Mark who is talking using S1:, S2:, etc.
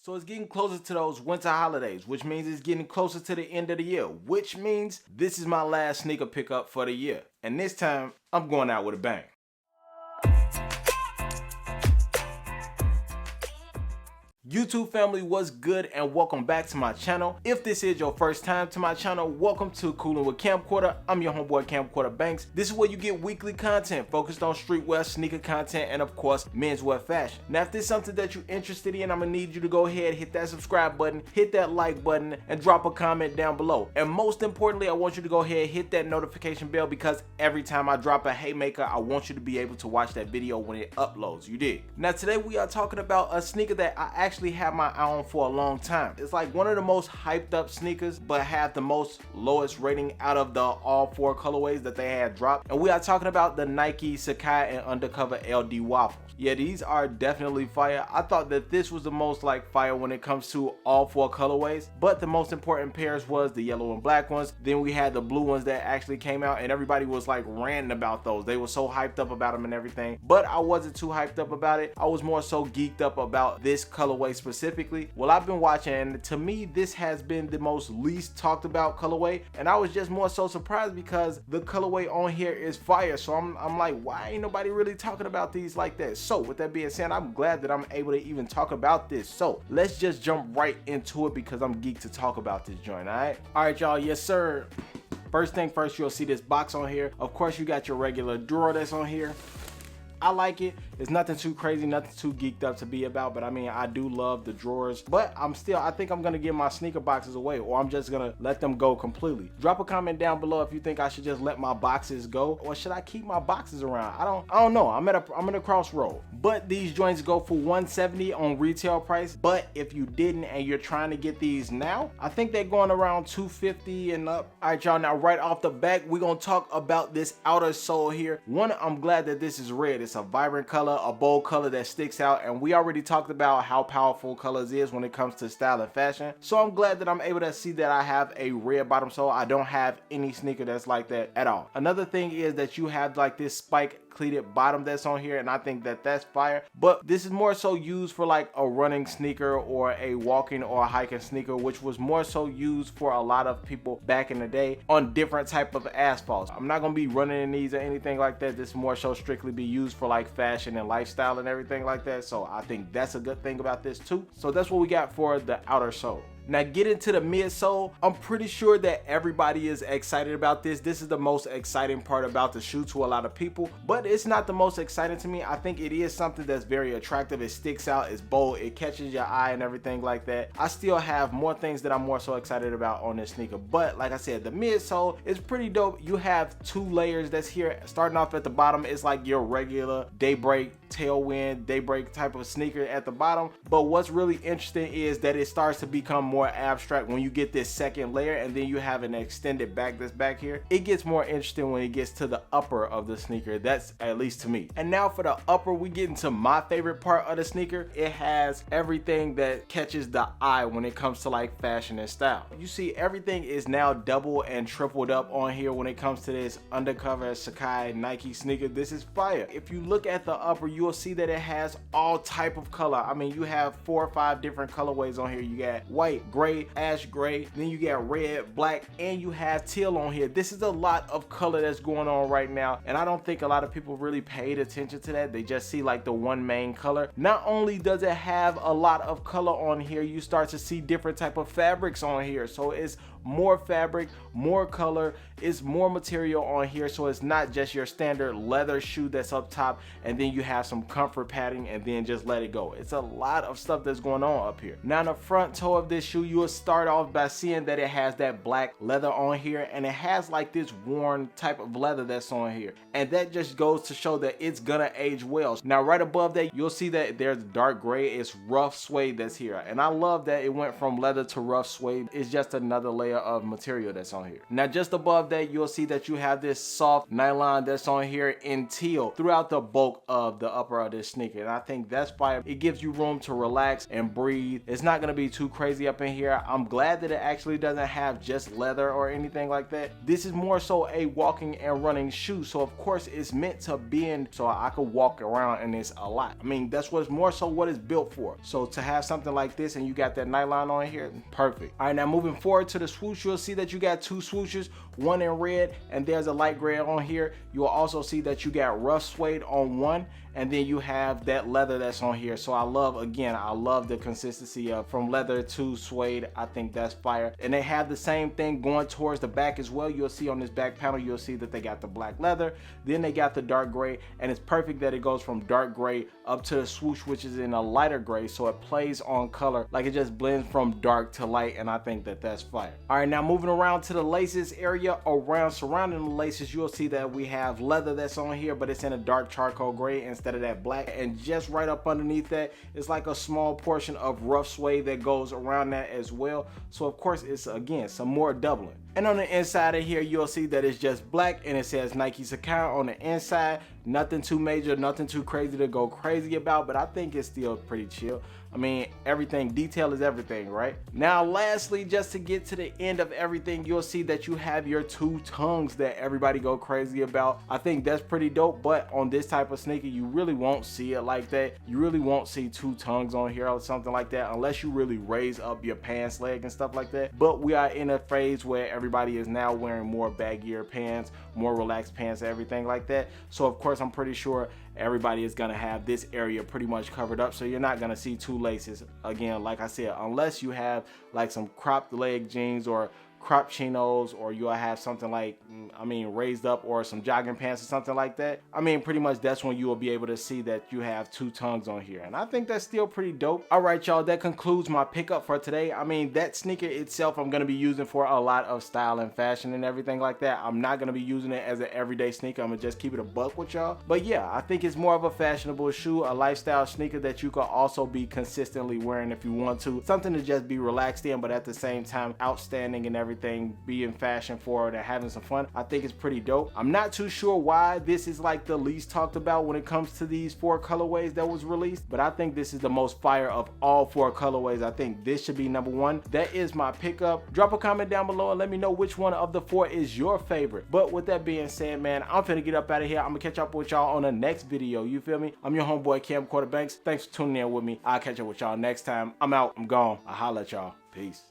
S1: So it's getting closer to those winter holidays, which means it's getting closer to the end of the year, which means this is my last sneaker pickup for the year. And this time, I'm going out with a bang. YouTube family, what's good and welcome back to my channel. If this is your first time to my channel, welcome to Coolin' with Camcorder. I'm your homeboy Camcorder Banks. This is where you get weekly content focused on streetwear, sneaker content, and of course menswear fashion. Now if this is something that you're interested in, I'm gonna need you to go ahead, hit that subscribe button, hit that like button, and drop a comment down below. And most importantly, I want you to go ahead, hit that notification bell, because every time I drop a haymaker, I want you to be able to watch that video when it uploads. You dig? Now today we are talking about a sneaker that I actually had my eye on for a long time. It's like one of the most hyped up sneakers, but have the most lowest rating out of the all four colorways that they had dropped. And we are talking about the Nike Sacai Undercover ldwaffle. Yeah, these are definitely fire. I thought that this was the most like fire when it comes to all four colorways, but the most important pairs was the yellow and black ones. Then we had the blue ones that actually came out, and everybody was like ranting about those. They were so hyped up about them and everything, but I wasn't too hyped up about it. I was more so geeked up about this colorway specifically. Well, I've been watching, and to me this has been the most least talked about colorway, and I was just more so surprised because the colorway on here is fire. So I'm like, why ain't nobody really talking about these like that? So with that being said, I'm glad that I'm able to even talk about this. So let's just jump right into it because I'm geeked to talk about this joint. All right y'all. Yes sir. First thing first, you'll see this box on here. Of course you got your regular drawer that's on here. I like it. It's nothing too crazy, nothing too geeked up to be about, but I mean, I do love the drawers. But I think I'm gonna give my sneaker boxes away, or I'm just gonna let them go completely. Drop a comment down below if you think I should just let my boxes go, or should I keep my boxes around? I don't know. I'm at a crossroad. But these joints go for $170 on retail price. But if you didn't and you're trying to get these now, I think they're going around $250 and up. All right, y'all. Now right off the back, we're gonna talk about this Outersole here. One, I'm glad that this is red. It's a vibrant color, a bold color that sticks out, and we already talked about how powerful colors is when it comes to style and fashion. So I'm glad that I'm able to see that I have a red bottom sole. I don't have any sneaker that's like that at all. Another thing is that you have like this spike cleated bottom that's on here, and I think that that's fire. But this is more so used for like a running sneaker or a walking or a hiking sneaker, which was more so used for a lot of people back in the day on different type of asphalts. I'm not gonna be running in these or anything like that. This more so strictly be used for like fashion and lifestyle and everything like that. So I think that's a good thing about this too. So that's what we got for the Outersole. Now get into the midsole. I'm pretty sure that everybody is excited about this. This is the most exciting part about the shoe to a lot of people, but it's not the most exciting to me. I think it is something that's very attractive. It sticks out, it's bold, it catches your eye and everything like that. I still have more things that I'm more so excited about on this sneaker, but like I said, the midsole is pretty dope. You have two layers that's here. Starting off at the bottom, it's like your regular daybreak, tailwind, daybreak type of sneaker at the bottom, but what's really interesting is that it starts to become more abstract when you get this second layer, and then you have an extended back that's back here. It gets more interesting when it gets to the upper of the sneaker. That's at least to me. And now for the upper, we get into my favorite part of the sneaker. It has everything that catches the eye when it comes to like fashion and style. You see everything is now double and tripled up on here when it comes to this Undercover Sacai Nike sneaker. This is fire. If you look at the upper, you'll see that it has all type of color. I mean, you have 4 or 5 different colorways on here. You got white, gray, ash gray, then you got red, black, and you have teal on here. This is a lot of color that's going on right now, and I don't think a lot of people really paid attention to that. They just see like the one main color. Not only does it have a lot of color on here, you start to see different type of fabrics on here. So it's more fabric, more color, it's more material on here. So it's not just your standard leather shoe that's up top and then you have some comfort padding and then just let it go. It's a lot of stuff that's going on up here. Now the front toe of this shoe, you will start off by seeing that it has that black leather on here, and it has like this worn type of leather that's on here, and that just goes to show that it's gonna age well. Now right above that, you'll see that there's dark gray. It's rough suede that's here, and I love that it went from leather to rough suede. It's just another layer of material that's on here. Now just above that, you'll see that you have this soft nylon that's on here in teal throughout the bulk of the upper of this sneaker, and I think that's fire. It gives you room to relax and breathe. It's not gonna be too crazy up up in here. I'm glad that it actually doesn't have just leather or anything like that. This is more so a walking and running shoe, so of course it's meant to bend so I could walk around in this a lot. I mean, that's what's more so what it's built for. So to have something like this and you got that nylon on here, perfect. All right, now moving forward to the swoosh, you'll see that you got two swooshes, one in red and there's a light gray on here. You'll also see that you got rough suede on one, and then you have that leather that's on here. So I love the consistency of from leather to suede. I think that's fire. And they have the same thing going towards the back as well. You'll see on this back panel, you'll see that they got the black leather, then they got the dark gray, and it's perfect that it goes from dark gray up to the swoosh, which is in a lighter gray, so it plays on color, like it just blends from dark to light, and I think that that's fire. All right, now moving around to the laces area, surrounding the laces, you'll see that we have leather that's on here, but it's in a dark charcoal gray instead of that black, and just right up underneath that is like a small portion of rough suede that goes around that as well. So of course it's, again, some more doubling. And on the inside of here, you'll see that it's just black and it says Nike Sacai on the inside. Nothing too major, nothing too crazy to go crazy about, but I think it's still pretty chill. I mean, everything, detail is everything, right? Now, lastly, just to get to the end of everything, you'll see that you have your two tongues that everybody go crazy about. I think that's pretty dope, but on this type of sneaker, you really won't see it like that. You really won't see two tongues on here or something like that unless you really raise up your pants leg and stuff like that. But we are in a phase where everybody is now wearing more baggier pants, more relaxed pants, everything like that. So of course, I'm pretty sure everybody is gonna have this area pretty much covered up, so you're not gonna see two laces, again, like I said, unless you have like some cropped leg jeans or crop chinos, or you'll have something like, I mean, raised up, or some jogging pants or something like that. I mean, pretty much that's when you will be able to see that you have two tongues on here, and I think that's still pretty dope. All right, y'all, that concludes my pickup for today. I mean, that sneaker itself I'm gonna be using for a lot of style and fashion and everything like that. I'm not gonna be using it as an everyday sneaker. I'm gonna just keep it a buck with y'all. But yeah, I think it's more of a fashionable shoe, a lifestyle sneaker that you could also be consistently wearing if you want to. Something to just be relaxed in, but at the same time outstanding and everything, be in fashion for it and having some fun. I think it's pretty dope. I'm not too sure why this is like the least talked about when it comes to these 4 colorways that was released, but I think this is the most fire of all 4 colorways. I think this should be #1. That is my pickup. Drop a comment down below and let me know which one of the 4 is your favorite. But with that being said, man, I'm finna get up out of here. I'm gonna catch up with y'all on the next video. You feel me? I'm your homeboy Camcorder Banks. Thanks for tuning in with me. I'll catch up with y'all next time. I'm out. I'm gone. I'll holla at y'all. Peace.